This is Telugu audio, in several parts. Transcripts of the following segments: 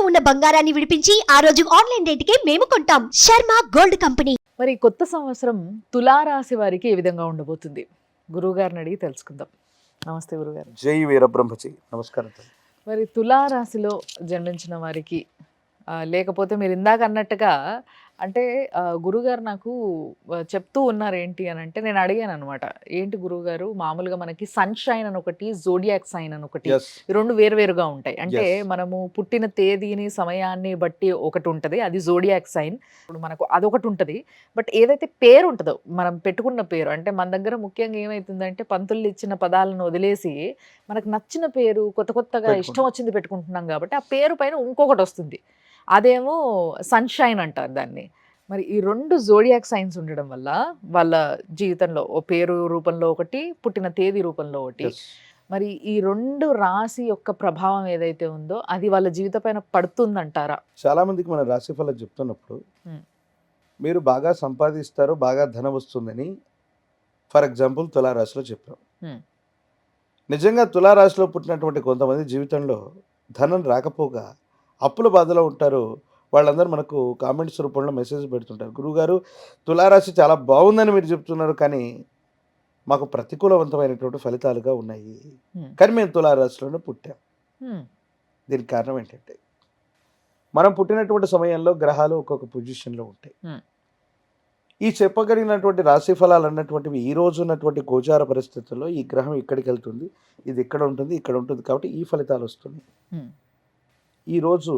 ఇంట్లో ఉన్న బంగారాన్ని విడిపించి ఆ రోజు ఆన్లైన్ రేటుకే మేము కొంటాం. Sharma gold company. మరి కొత్త సంవత్సరం తులారాశి వారికి ఏ విధంగా ఉండబోతుంది? గురువుగారిని అడిగి తెలుసుకుందాం. నమస్తే గురుగారు. జై వీరబ్రహ్మచి. నమస్కారం. మరి తులారాశిలో జన్మించిన వారికి లేకపోతే మీరు ఇందాక అన్నట్టుగా అంటే గురుగారు నాకు చెప్తూ ఉన్నారు ఏంటి అని అంటే, నేను అడిగాను అనమాట, ఏంటి గురువుగారు మామూలుగా మనకి సన్షైన్ అని ఒకటి, జోడియాక్ సైన్ అని ఒకటి, ఈ రెండు వేరువేరుగా ఉంటాయి. అంటే మనము పుట్టిన తేదీని సమయాన్ని బట్టి ఒకటి ఉంటుంది, అది జోడియాక్ సైన్. ఇప్పుడు మనకు అదొకటి ఉంటుంది. బట్ ఏదైతే పేరు ఉంటుందో మనం పెట్టుకున్న పేరు, అంటే మన దగ్గర ముఖ్యంగా ఏమవుతుందంటే పంతులు ఇచ్చిన పదాలను వదిలేసి మనకు నచ్చిన పేరు కొత్తగా ఇష్టం వచ్చింది పెట్టుకుంటున్నాం కాబట్టి ఆ పేరు పైన ఇంకొకటి వస్తుంది. అదేమో సన్షైన్ అంటారు దాన్ని. మరి ఈ రెండు జోడియాక్ సైన్స్ ఉండడం వల్ల వాళ్ళ జీవితంలో ఓ పేరు రూపంలో ఒకటి, పుట్టిన తేదీ రూపంలో ఒకటి, మరి ఈ రెండు రాశి యొక్క ప్రభావం ఏదైతే ఉందో అది వాళ్ళ జీవిత పైన పడుతుందంటారా? చాలా మందికి మన రాశి ఫలం చెప్తున్నప్పుడు మీరు బాగా సంపాదిస్తారు, బాగా ధనం వస్తుందని ఫర్ ఎగ్జాంపుల్ తులారాశిలో చెప్పాం. నిజంగా తులారాశిలో పుట్టినటువంటి కొంతమంది జీవితంలో ధనం రాకపోగా అప్పుల బాధలో ఉంటారు. వాళ్ళందరూ మనకు కామెంట్స్ రూపంలో మెసేజ్ పెడుతుంటారు, గురువుగారు తులారాశి చాలా బాగుందని మీరు చెప్తున్నారు, కానీ మాకు ప్రతికూలవంతమైనటువంటి ఫలితాలుగా ఉన్నాయి, కానీ మేము తులారాశిలోనే పుట్టాం. దీనికి కారణం ఏంటంటే మనం పుట్టినటువంటి సమయంలో గ్రహాలు ఒక్కొక్క పొజిషన్లో ఉంటాయి. ఈ చెప్పగలిగినటువంటి రాశి ఫలాలు అన్నటువంటివి ఈ రోజు ఉన్నటువంటి గోచార పరిస్థితుల్లో ఈ గ్రహం ఇక్కడికి వెళ్తుంది, ఇది ఇక్కడ ఉంటుంది, ఇక్కడ ఉంటుంది, కాబట్టి ఈ ఫలితాలు వస్తున్నాయి. ఈరోజు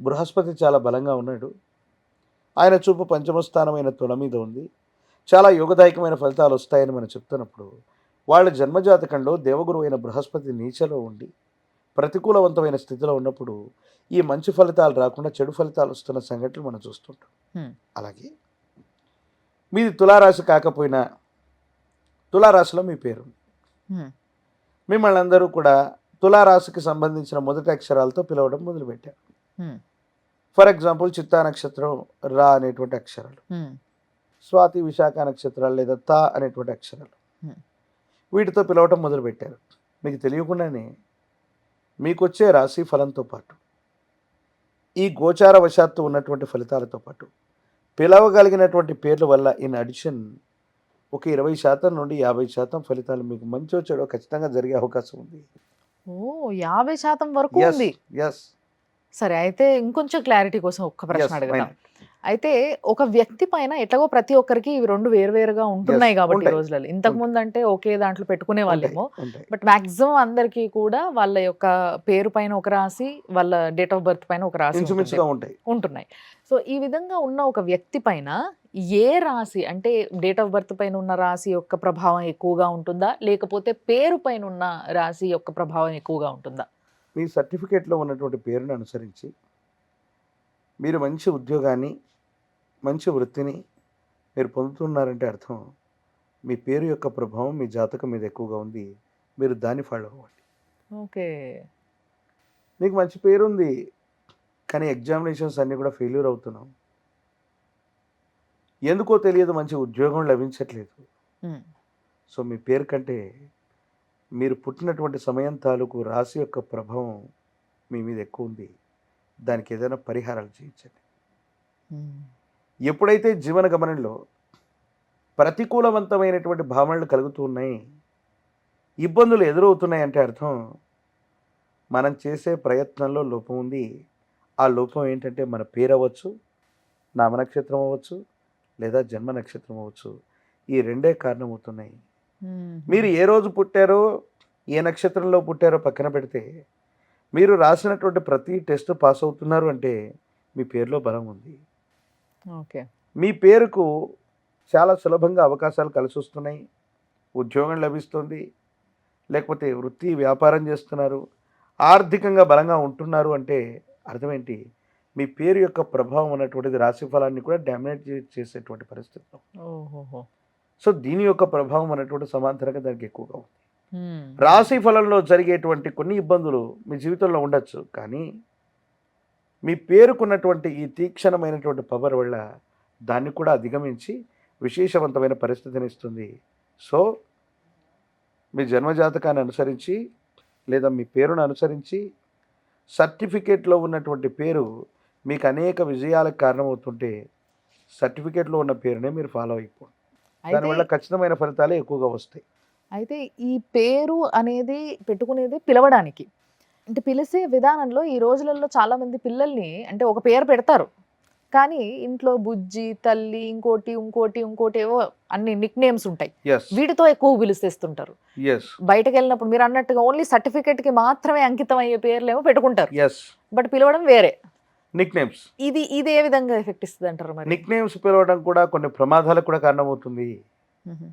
బృహస్పతి చాలా బలంగా ఉన్నాడు. ఆయన చూపు పంచమ స్థానమైన తుల మీద ఉంది. చాలా యోగదాయకమైన ఫలితాలు వస్తాయని మనం చెప్తున్నప్పుడు వాళ్ళ జన్మజాతకంలో దేవగురు అయిన బృహస్పతి నీచలో ఉండి ప్రతికూలవంతమైన స్థితిలో ఉన్నప్పుడు ఈ మంచి ఫలితాలు రాకుండా చెడు ఫలితాలు వస్తున్న సంఘటనలు మనం చూస్తుంటాం. అలాగే మీది తులారాశి కాకపోయినా తులారాశిలో మీ పేరు, మిమ్మల్ని అందరూ కూడా తులారాశికి సంబంధించిన మొదటి అక్షరాలతో పిలవడం మొదలుపెట్టారు. ఫర్ ఎగ్జాంపుల్ చిత్తా నక్షత్రం రా అనేటువంటి అక్షరాలు, స్వాతి విశాఖ నక్షత్రాలు లేదా తా అనేటువంటి అక్షరాలు, వీటితో పిలవటం మొదలుపెట్టారు. మీకు తెలియకుండానే మీకు వచ్చే రాశి ఫలంతో పాటు ఈ గోచార వశాత్తు ఉన్నటువంటి ఫలితాలతో పాటు పిలవగలిగినటువంటి పేర్ల వల్ల ఇన్ అడిషన్ ఒక 20% నుండి 50% ఫలితాలు మీకు మంచి చెడో ఖచ్చితంగా జరిగే అవకాశం ఉంది. 50% వరకు ఉంది. సరే, అయితే ఇంకొంచెం క్లారిటీ కోసం ఒక్క ప్రశ్న అడుగుతాం. అయితే ఒక వ్యక్తి పైన ఎట్లాగో ప్రతి ఒక్కరికి ఇవి రెండు వేరువేరుగా ఉంటున్నాయి కాబట్టి రోజులలో, ఇంతకు ముందు అంటే ఒకే దాంట్లో పెట్టుకునే వాళ్ళేమో, బట్ మాక్సిమం అందరికీ కూడా వాళ్ళ యొక్క పేరు పైన ఒక రాశి, వాళ్ళ డేట్ ఆఫ్ బర్త్ పైన ఒక రాశి ఉంటున్నాయి. సో ఈ విధంగా ఉన్న ఒక వ్యక్తి పైన ఏ రాశి, అంటే డేట్ ఆఫ్ బర్త్ పైన ఉన్న రాశి యొక్క ప్రభావం ఎక్కువగా ఉంటుందా, లేకపోతే పేరు పైన ఉన్న రాశి యొక్క ప్రభావం ఎక్కువగా ఉంటుందా? మీ సర్టిఫికేట్లో ఉన్నటువంటి పేరును అనుసరించి మీరు మంచి ఉద్యోగాన్ని, మంచి వృత్తిని మీరు పొందుతున్నారంటే అర్థం మీ పేరు యొక్క ప్రభావం మీ జాతకం మీద ఎక్కువగా ఉంది, మీరు దాన్ని ఫాలో అవ్వండి. ఓకే, మీకు మంచి పేరు ఉంది కానీ ఎగ్జామినేషన్స్ అన్నీ కూడా ఫెయిల్యూర్ అవుతున్నాం, ఎందుకో తెలియదు, మంచి ఉద్యోగం లభించట్లేదు. సో మీ పేరు కంటే మీరు పుట్టినటువంటి సమయం తాలూకు రాశి యొక్క ప్రభావం మీ మీద ఎక్కువ ఉంది, దానికి ఏదైనా పరిహారాలు చేయించండి. ఎప్పుడైతే జీవన గమనంలో ప్రతికూలవంతమైనటువంటి భావనలు కలుగుతూ ఉన్నాయి, ఇబ్బందులు ఎదురవుతున్నాయి అంటే అర్థం మనం చేసే ప్రయత్నంలో లోపం ఉంది. ఆ లోపం ఏంటంటే మన పేరు అవ్వచ్చు, నామనక్షత్రం అవ్వచ్చు, లేదా జన్మ నక్షత్రం అవ్వచ్చు. ఈ రెండే కారణం అవుతున్నాయి. మీరు ఏ రోజు పుట్టారో, ఏ నక్షత్రంలో పుట్టారో పక్కన పెడితే మీరు రాసినటువంటి ప్రతి టెస్ట్ పాస్ అవుతున్నారు అంటే మీ పేరులో బలం ఉంది. ఓకే, మీ పేరుకు చాలా సులభంగా అవకాశాలు కలిసి వస్తున్నాయి, ఉద్యోగం లభిస్తుంది, లేకపోతే వృత్తి వ్యాపారం చేస్తున్నారు, ఆర్థికంగా బలంగా ఉంటున్నారు అంటే అర్థం ఏంటి? మీ పేరు యొక్క ప్రభావం అన్నటువంటిది రాశి ఫలాన్ని కూడా డామినేట్ చేసేటువంటి పరిస్థితి. సో దీని యొక్క ప్రభావం అనేటువంటి సమాంతరంగా దానికి ఎక్కువగా ఉంది. రాశి ఫలంలో జరిగేటువంటి కొన్ని ఇబ్బందులు మీ జీవితంలో ఉండొచ్చు, కానీ మీ పేరుకున్నటువంటి ఈ తీక్షణమైనటువంటి పవర్ వల్ల దాన్ని కూడా అధిగమించి విశేషవంతమైన పరిస్థితిని ఇస్తుంది. సో మీ జన్మజాతకాన్ని అనుసరించి లేదా మీ పేరును అనుసరించి సర్టిఫికేట్లో ఉన్నటువంటి పేరు మీకు అనేక విజయాలకు కారణమవుతుంటే సర్టిఫికేట్లో ఉన్న పేరునే మీరు ఫాలో అయిపోండి. అయితే దానివల్ల ఖచ్చితమైన ఫలితాలే ఎక్కువగా వస్తాయి. అయితే ఈ పేరు అనేది పెట్టుకునేది పిలవడానికి. అంటే పిలిసే విధానంలో ఈ రోజులలో చాలామంది పిల్లల్ని అంటే ఒక పేరు పెడతారు. కానీ ఇంట్లో బుజ్జి, తల్లి, ఇంకోటి ఏవో అన్ని నిక్ నేమ్స్ ఉంటాయి. ఎస్, వీటితో ఎక్కువ పిలిచేస్తుంటారు. ఎస్, బయటకెళ్ళినప్పుడు మీరు అన్నట్టుగా ఓన్లీ సర్టిఫికేట్‌కి మాత్రమే అంకితం అయ్యే పేర్లేమో పెట్టుకుంటారు. ఎస్. బట్ పిలవడం వేరే. Nick names. ఇది ఏ విధంగా ఎఫెక్ట్ ఇస్తదంటారు మరి? నిక్ నేమ్స్ పిలవడం కూడా కొన్ని ప్రమాదాలకు కూడా కారణమవుతుంది. హుహు.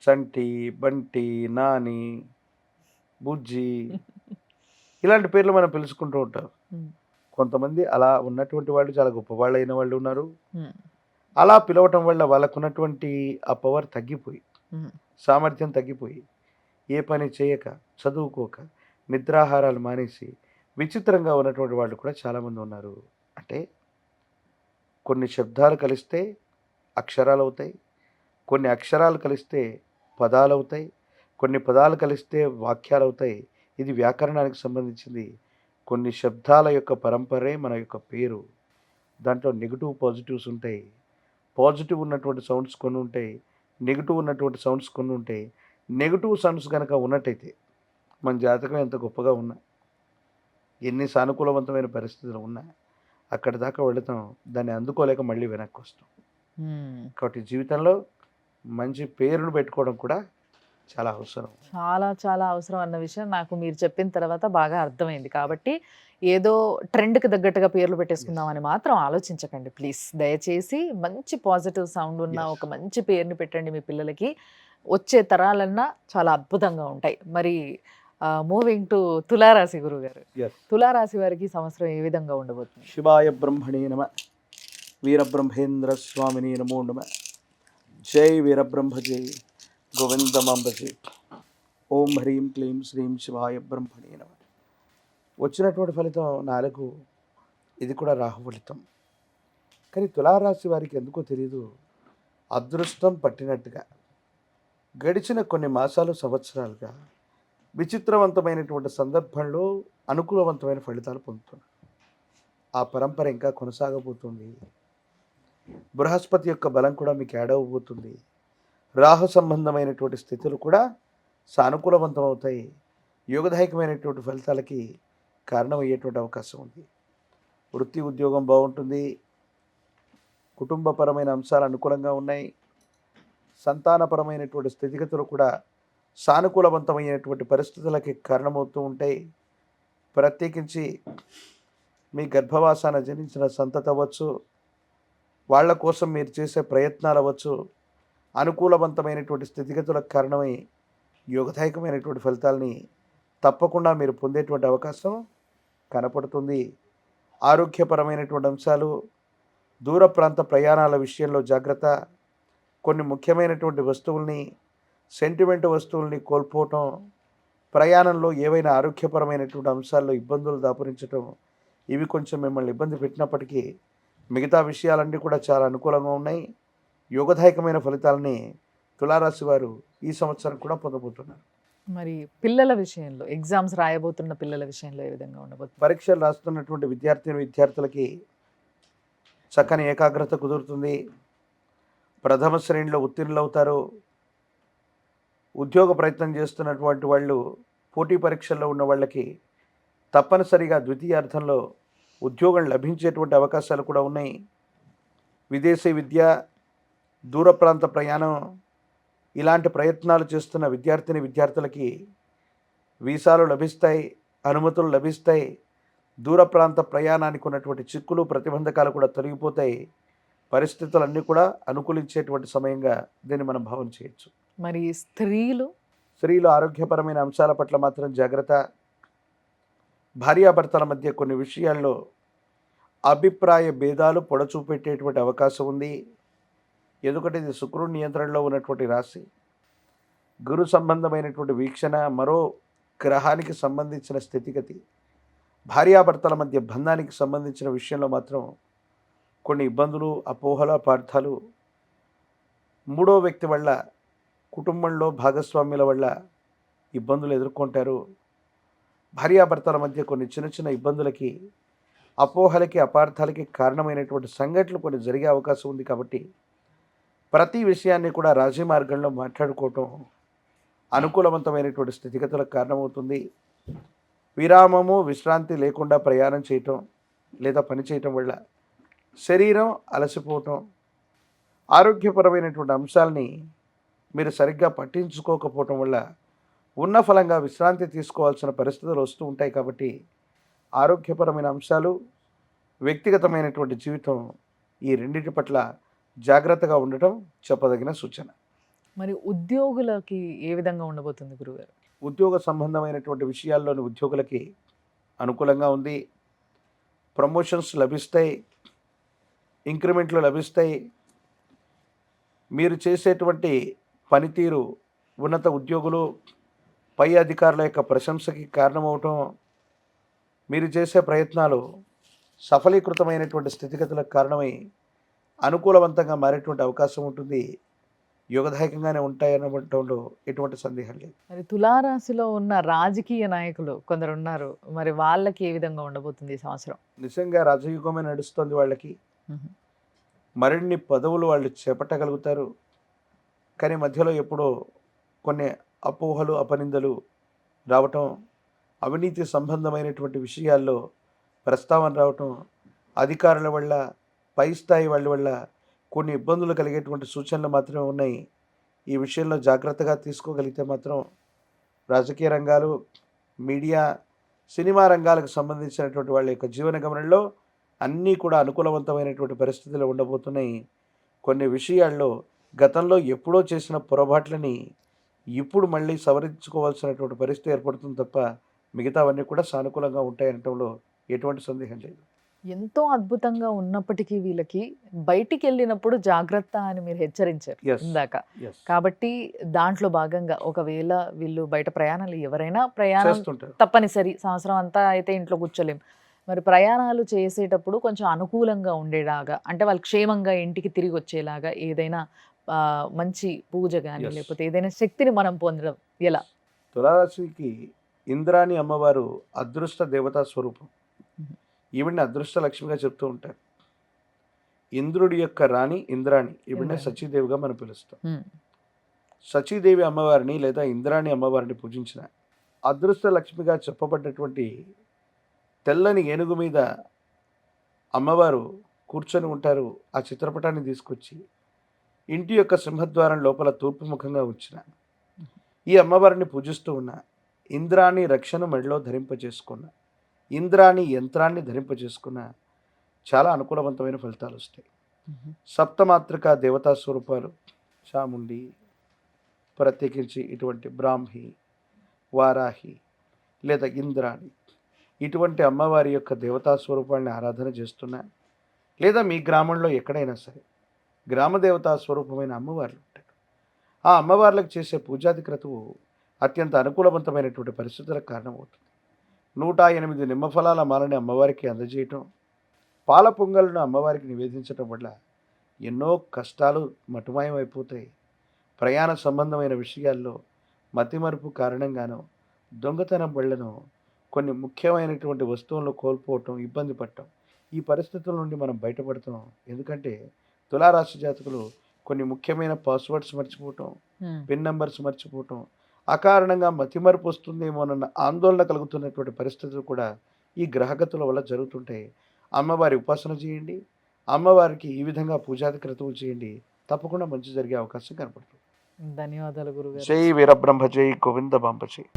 చంటి, బంటి, నాని, బుజ్జి ఇలాంటి పేర్లు మనం పిలుచుకుంటూ ఉంటాం. హ్మ్. కొంతమంది అలా ఉన్నటువంటి వాళ్ళు చాలా గొప్పవాళ్ళు అయిన వాళ్ళు ఉన్నారు. హ్మ్. అలా పిలవటం వల్ల వాళ్ళకున్నటువంటి ఆ పవర్ తగ్గిపోయి, హ్మ్. సామర్థ్యం తగ్గిపోయి, ఏ పని చేయక, చదువుకోక, నిద్రాహారాలు మానేసి విచిత్రంగా ఉన్నటువంటి వాళ్ళు కూడా చాలామంది ఉన్నారు. అంటే కొన్ని శబ్దాలు కలిస్తే అక్షరాలు అవుతాయి. కొన్ని అక్షరాలు కలిస్తే పదాలు అవుతాయి. కొన్ని పదాలు కలిస్తే వాక్యాలు అవుతాయి. ఇది వ్యాకరణానికి సంబంధించింది. కొన్ని శబ్దాల యొక్క పరంపరే మన యొక్క పేరు. దాంట్లో నెగెటివ్, పాజిటివ్స్ ఉంటాయి. పాజిటివ్ ఉన్నటువంటి సౌండ్స్ కొన్ని ఉంటాయి. నెగెటివ్ ఉన్నటువంటి సౌండ్స్ కొన్ని ఉంటాయి. నెగెటివ్ సౌండ్స్ కనుక ఉన్నట్టయితే మన జాతకం ఎంత గొప్పగా ఉన్నా, ఎన్ని సానుకూలవంతమైన పరిస్థితులు ఉన్నా అక్కడి దాకా వెళతాం. దాన్ని అందుకోలేక మళ్ళీ వెనక్కి వస్తాం. హ్మ్. కాబట్టి జీవితంలో మంచి పేరును పెట్టుకోవడం కూడా చాలా అవసరం. చాలా అవసరం అన్న విషయం నాకు మీరు చెప్పిన తర్వాత బాగా అర్థమైంది. కాబట్టి ఏదో ట్రెండ్‌కి తగ్గట్టుగా పేర్లు పెట్టేసుకుందామని మాత్రం ఆలోచించకండి ప్లీజ్. దయచేసి మంచి పాజిటివ్ సౌండ్ ఉన్న Yes. ఒక మంచి పేరుని పెట్టండి మీ పిల్లలకి. వచ్చే తరాలన్నా చాలా అద్భుతంగా ఉంటాయి. మరి మూవింగ్ టు తులారాశి గురువుగారు. Yes. తులారాశి వారికి ఈ సంవత్సరం ఏ విధంగా ఉండబోతుంది? శివాయ బ్రహ్మణే నమ, వీరబ్రహ్మేంద్ర స్వామిని నమో నమ. జై వీరబ్రహ్మ జై గోవిందమాంబ జై. ఓం హ్రీం క్లీం శ్రీం శివాయ బ్రహ్మణే నమ. వచ్చినటువంటి ఫలితం 4. ఇది కూడా రాహు ఫలితం. కానీ తులారాశి వారికి ఎందుకో తెలియదు, అదృష్టం పట్టినట్టుగా గడిచిన కొన్ని మాసాలు, సంవత్సరాలుగా విచిత్రవంతమైనటువంటి సందర్భంలో అనుకూలవంతమైన ఫలితాలు పొందుతున్నారు. ఆ పరంపర ఇంకా కొనసాగబోతుంది. బృహస్పతి యొక్క బలం కూడా మీకు యాడ్ అవ్వబోతుంది. రాహు సంబంధమైనటువంటి స్థితులు కూడా సానుకూలవంతం అవుతాయి. యోగదాయకమైనటువంటి ఫలితాలకి కారణమయ్యేటువంటి అవకాశం ఉంది. వృత్తి, ఉద్యోగం బాగుంటుంది. కుటుంబపరమైన అంశాలు అనుకూలంగా ఉన్నాయి. సంతానపరమైనటువంటి స్థితిగతులు కూడా సానుకూలవంతమైనటువంటి పరిస్థితులకి కారణమవుతూ ఉంటాయి. ప్రత్యేకించి మీ గర్భవాసాన జనించిన సంతతి అవ్వచ్చు, వాళ్ళ కోసం మీరు చేసే ప్రయత్నాలు అవ్వచ్చు, అనుకూలవంతమైనటువంటి స్థితిగతులకు కారణమై యోగదాయకమైనటువంటి ఫలితాలని తప్పకుండా మీరు పొందేటువంటి అవకాశం కనపడుతుంది. ఆరోగ్యపరమైనటువంటి అంశాలు, దూర ప్రాంత ప్రయాణాల విషయంలో జాగ్రత్త. కొన్ని ముఖ్యమైనటువంటి వస్తువుల్ని, సెంటిమెంట్ వస్తువుల్ని కోల్పోవటం, ప్రయాణంలో ఏవైనా ఆరోగ్యపరమైనటువంటి అంశాల్లో ఇబ్బందులు దాపురించటం, ఇవి కొంచెం మిమ్మల్ని ఇబ్బంది పెట్టినప్పటికీ మిగతా విషయాలన్నీ కూడా చాలా అనుకూలంగా ఉన్నాయి. యోగదాయకమైన ఫలితాలని తులారాశి వారు ఈ సంవత్సరం కూడా పొందబోతున్నారు. మరి పిల్లల విషయంలో, ఎగ్జామ్స్ రాయబోతున్న పిల్లల విషయంలో ఏ విధంగా ఉండబోతుంది? పరీక్షలు రాస్తున్నటువంటి విద్యార్థులకి చక్కని ఏకాగ్రత కుదురుతుంది. ప్రథమ శ్రేణిలో ఉత్తీర్ణులవుతారు. ఉద్యోగ ప్రయత్నం చేస్తున్నటువంటి వాళ్ళు, పోటీ పరీక్షల్లో ఉన్న వాళ్ళకి తప్పనిసరిగా ద్వితీయార్థంలో ఉద్యోగం లభించేటువంటి అవకాశాలు కూడా ఉన్నాయి. విదేశీ విద్య, దూర ప్రాంత ప్రయాణం ఇలాంటి ప్రయత్నాలు చేస్తున్న విద్యార్థులకి వీసాలు లభిస్తాయి, అనుమతులు లభిస్తాయి. దూర ప్రాంత ప్రయాణానికి ఉన్నటువంటి చిక్కులు, ప్రతిబంధకాలు కూడా తొలగిపోతాయి. పరిస్థితులన్నీ కూడా అనుకూలించేటువంటి సమయంగా దీన్ని మనం భావన చేయొచ్చు. మరి స్త్రీలు ఆరోగ్యపరమైన అంశాల పట్ల మాత్రం జాగ్రత్త. భార్యాభర్తల మధ్య కొన్ని విషయాల్లో అభిప్రాయ భేదాలు పొడచూపెట్టేటువంటి అవకాశం ఉంది. ఎందుకంటే ఇది శుక్రుడి నియంత్రణలో ఉన్నటువంటి రాశి. గురు సంబంధమైనటువంటి వీక్షణ, మరో గ్రహానికి సంబంధించిన స్థితిగతి, భార్యాభర్తల మధ్య బంధానికి సంబంధించిన విషయంలో మాత్రం కొన్ని ఇబ్బందులు, అపోహల, అపార్థాలు, మూడో వ్యక్తి వల్ల, కుటుంబంలో భాగస్వామ్యుల వల్ల ఇబ్బందులు ఎదుర్కొంటారు. భార్యాభర్తల మధ్య కొన్ని చిన్న చిన్న ఇబ్బందులకి, అపోహలకి, అపార్థాలకి కారణమైనటువంటి సంఘటనలు కొన్ని జరిగే అవకాశం ఉంది. కాబట్టి ప్రతి విషయాన్ని కూడా రాజీ మార్గంలో మాట్లాడుకోవటం అనుకూలవంతమైనటువంటి స్థితిగతులకు కారణమవుతుంది. విరామము, విశ్రాంతి లేకుండా ప్రయాణం చేయటం లేదా పని చేయటం వల్ల శరీరం అలసిపోవటం, ఆరోగ్యపరమైనటువంటి అంశాలని మీరు సరిగ్గా పట్టించుకోకపోవటం వల్ల ఉన్న ఫలంగా విశ్రాంతి తీసుకోవాల్సిన పరిస్థితులు వస్తూ ఉంటాయి. కాబట్టి ఆరోగ్యపరమైన అంశాలు, వ్యక్తిగతమైనటువంటి జీవితం, ఈ రెండింటి పట్ల జాగ్రత్తగా ఉండటం చెప్పదగిన సూచన. మరి ఉద్యోగులకి ఏ విధంగా ఉండబోతుంది గురుగారు? ఉద్యోగ సంబంధమైనటువంటి విషయాల్లోని ఉద్యోగులకి అనుకూలంగా ఉంది. ప్రమోషన్స్ లభిస్తాయి, ఇంక్రిమెంట్లు లభిస్తాయి. మీరు చేసేటువంటి పనితీరు ఉన్నత ఉద్యోగులు, పై అధికారుల యొక్క ప్రశంసకి కారణమవటం, మీరు చేసే ప్రయత్నాలు సఫలీకృతమైనటువంటి స్థితిగతులకు కారణమై అనుకూలవంతంగా మారేటువంటి అవకాశం ఉంటుంది. యోగదాయకంగానే ఉంటాయనడంలో ఎటువంటి సందేహం లేదు. మరి తులారాశిలో ఉన్న రాజకీయ నాయకులు కొందరు ఉన్నారు, మరి వాళ్ళకి ఏ విధంగా ఉండబోతుంది ఈ సంవత్సరం? నిజంగా రాజయుగమే నడుస్తుంది వాళ్ళకి. మరిన్ని పదవులు వాళ్ళు చేపట్టగలుగుతారు. కానీ మధ్యలో ఎప్పుడో కొన్ని అపోహలు, అపనిందలు రావటం, అవినీతి సంబంధమైనటువంటి విషయాల్లో ప్రస్తావన రావటం, అధికారుల వల్ల, పై స్థాయి వాళ్ళ వల్ల కొన్ని ఇబ్బందులు కలిగేటువంటి సూచనలు మాత్రమే ఉన్నాయి. ఈ విషయంలో జాగ్రత్తగా తీసుకోగలిగితే మాత్రం రాజకీయ రంగాలు, మీడియా, సినిమా రంగాలకు సంబంధించినటువంటి వాళ్ళ యొక్క జీవన గమనంలో అన్నీ కూడా అనుకూలవంతమైనటువంటి పరిస్థితులు ఉండబోతున్నాయి. కొన్ని విషయాల్లో గతంలో ఎప్పుడో చేసిన పొరపాట్లని ఇప్పుడు మళ్ళీ సవరించుకోవాల్సినటువంటి పరిస్థితి ఏర్పడుతుంది తప్ప మిగతావన్నీ కూడా సానుకూలంగా ఉంటాయనటంలో ఎటువంటి సందేహం లేదు. ఎంతో అద్భుతంగా ఉన్నప్పటికీ వీళ్ళకి బయటికి వెళ్ళినప్పుడు జాగ్రత్త అని మీరు హెచ్చరించారు Yes. ఇందాక. Yes. కాబట్టి దాంట్లో భాగంగా ఒకవేళ వీళ్ళు బయట ప్రయాణాలు, ఎవరైనా ప్రయాణం చేస్తుంటారు. తప్పనిసరి, సంవత్సరం అంతా అయితే ఇంట్లో కూర్చోలేం. మరి ప్రయాణాలు చేసేటప్పుడు కొంచెం అనుకూలంగా ఉండేలాగా, అంటే వాళ్ళు క్షేమంగా ఇంటికి తిరిగి వచ్చేలాగా ఏదైనా మంచి పూజ కానీ Yes. లేకపోతే ఏదైనా శక్తిని మనం పొందడం ఎలా? తులారాశికి ఇంద్రాణి అమ్మవారు అదృష్ట దేవతా స్వరూపం. ఈవిడ్ని అదృష్ట లక్ష్మిగా చెప్తూ ఉంటారు. ఇంద్రుడి యొక్క రాణి ఇంద్రాణి, ఈవిడ్ని ఇంద్రాణి. సచీదేవిగా మనం పిలుస్తాం. ఉమ్, సచీదేవి అమ్మవారిని లేదా ఇంద్రాణి అమ్మవారిని పూజించిన అదృష్ట లక్ష్మిగా చెప్పబడ్డటువంటి తెల్లని ఏనుగు మీద అమ్మవారు కూర్చొని ఉంటారు. ఆ చిత్రపటాన్ని తీసుకొచ్చి ఇంటి యొక్క సింహద్వారం లోపల తూర్పు ముఖంగా ఉంచిన ఈ అమ్మవారిని పూజిస్తూ ఉన్న ఇంద్రాణి రక్షణ మెడలో ధరింపజేసుకున్న, ఇంద్రాణి యంత్రాన్ని ధరింపజేసుకున్న చాలా అనుకూలవంతమైన ఫలితాలు వస్తాయి. ఉమ్, సప్తమాత్రిక దేవతా స్వరూపాలు చాముండి, ప్రత్యేకించి ఇటువంటి బ్రాహ్మి, వారాహి లేదా ఇంద్రాణి, ఇటువంటి అమ్మవారి యొక్క దేవతా స్వరూపాన్ని ఆరాధన చేస్తున్నా, లేదా మీ గ్రామంలో ఎక్కడైనా సరే గ్రామ దేవతా స్వరూపమైన అమ్మవార్లు ఉంటారు. ఆ అమ్మవార్లకు చేసే పూజాది క్రతువు అత్యంత అనుకూలవంతమైనటువంటి పరిస్థితులకు కారణమవుతుంది. 108 నిమ్మఫలాల మాలని అమ్మవారికి అందజేయటం, పాల పొంగలను అమ్మవారికి నివేదించటం వల్ల ఎన్నో కష్టాలు మటుమాయమైపోతాయి. ప్రయాణ సంబంధమైన విషయాల్లో మతిమరుపు కారణంగానో, దొంగతనం వల్లనో కొన్ని ముఖ్యమైనటువంటి వస్తువులను కోల్పోవటం, ఇబ్బంది పడటం, ఈ పరిస్థితుల నుండి మనం బయటపడతాం. ఎందుకంటే తులారాశి జాతకులు కొన్ని ముఖ్యమైన పాస్వర్డ్స్ మర్చిపోవటం, ఉమ్. పిన్ నెంబర్స్ మర్చిపోవటం, అకారణంగా మతిమరుపు వస్తుందేమోనన్న ఆందోళన కలుగుతున్నటువంటి పరిస్థితులు కూడా ఈ గ్రహగతుల వల్ల జరుగుతుంటాయి. అమ్మవారి ఉపాసన చేయండి, అమ్మవారికి ఈ విధంగా పూజాది క్రతువులు చేయండి, తప్పకుండా మంచి జరిగే అవకాశం కనపడుతుంది. ధన్యవాదాలు గురుగారు. జై వీరబ్రహ్మ, జై గోవింద బాంబ జై.